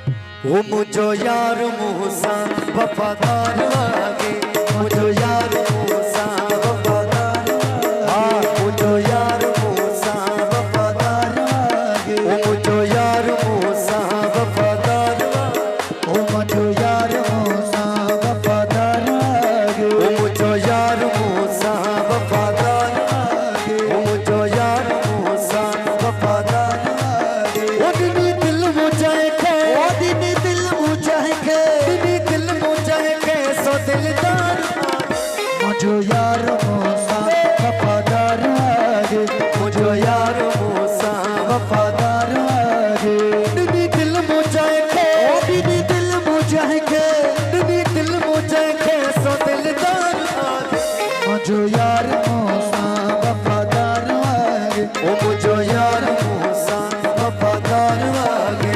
वो मुझो यार मूसा वफादार लागे, मुझो यार मूसा वफादार, हाँ मुझो यार मूसा वफादार लागे, वो मुझो यार मूसा वफादार, वो मुझो यार मूसा वफादार लागे, वो मुझो यार मूसा वफादार लागे, वो मुझो यार मूसा वफादार लागे। वो दिनी दिल मुझे के, वो दिनी दिल मुझे के, दिनी दिल मुझे के सो दिलदार, मुझो यार मूसा वफादार लागे, मुझो यार मूसा वफादार लागे। दिनी दिल मुझे के, वो दिनी दिल मुझे के, दिनी दिल मुझे के सो दिलदार लागे, मुझो यार मूसा वफादार लागे, वो मुझो यार मूसा वफादार लागे।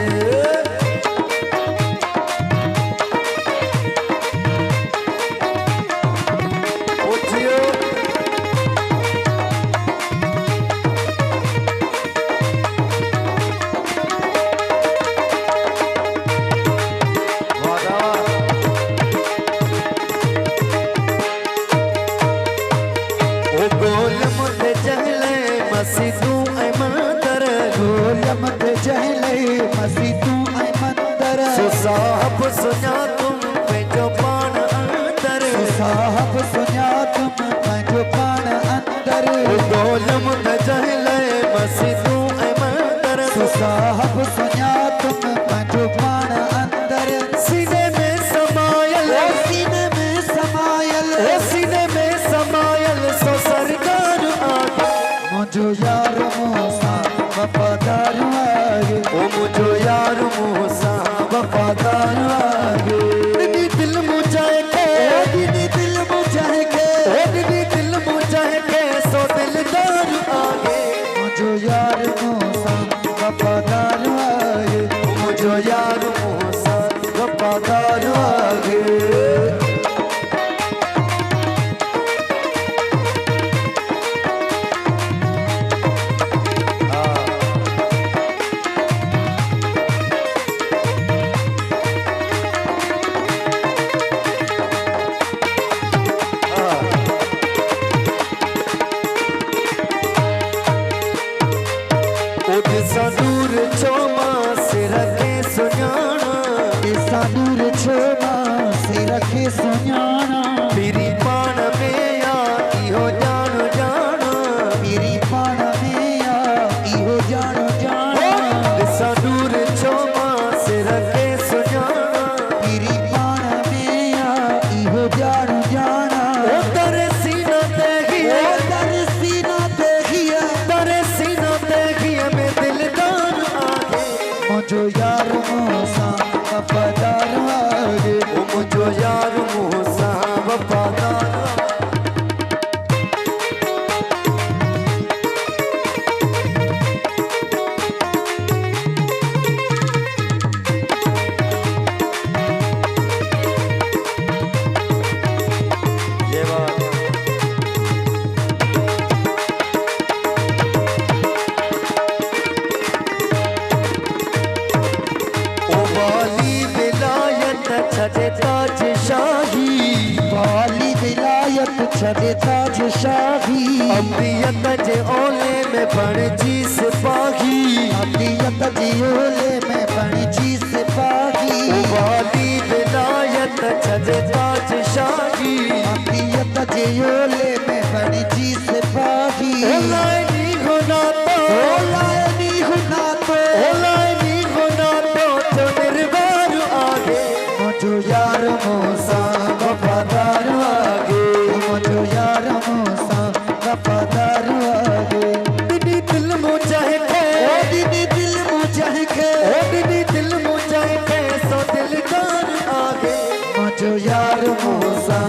उठियो वादा, ओ गोल मुझे जहले मसीदू ऐ मंदर, गोल मुझे जहले मसीदू ऐ मंदर, सो साहब सुना तुम पंहिंजो पाण अंदर, सो साहब सुना तुम पंहिंजो पाण अंदर, ओ गोल मुझे जहले मसीदू ऐ मंदर, सो साहब सुना तुम पंहिंजो पाण अंदर। सीने में समायल, सीने में समायल, सीने में समायल सो सरदार आगे, मुझो यार मूसा वफादार लागे, ओ मुझो यार मूसा वफादार लागे। दिनी दिल मुझे के, ओ दिनी दिल मुझे के, ओ दिनी दिल मुझे के सो दिलदार आगे, मुझो यार मूसा वफादार लागे, ओ मुझो यार मूसा वफादार लागे। दिसा दूर छोमा सिर के सुञाना, दिसा दूर छोमा सिर के सुञाना, मेरी पाण में या इहो जानो जाना, मेरी पाण में या इहो जानो जाना। दिसा दूर छोमा सिर के सुञाना, मेरी पाण में या इहो जानो जाना। ओ तेरे सीना देखिए, ओ तेरे सीना देखिए, तेरे सीना देखिए मैं दिलदार आगे, मुझो यार मूसा वफादार आगे, ओ मुझो यार मूसा वफादार। ये बात वाली विलायत छड़े ताज शाही, वाली विलायत छड़े ताज शाही, अम्बियत जे ओले में बणजी सिपाही, अम्बियत जे ओले में बणजी सिपाही। वाली विलायत छड़े ताज शाही, अम्बियत जे ओले में बणजी सिपाही। ओलायनी गुना तो, ओलायनी गुना तो, ओलायनी गुना तो जो निर्वार आगे, मुझो यार मूसा वफादार आगे, मुझो यार मूसा वफादार आगे। दिनी दिल मुझे के, ओ दिनी दिल मुझे के, ओ दिनी दिल मुझे के सो दिलदार आगे, मुझो यार मूसा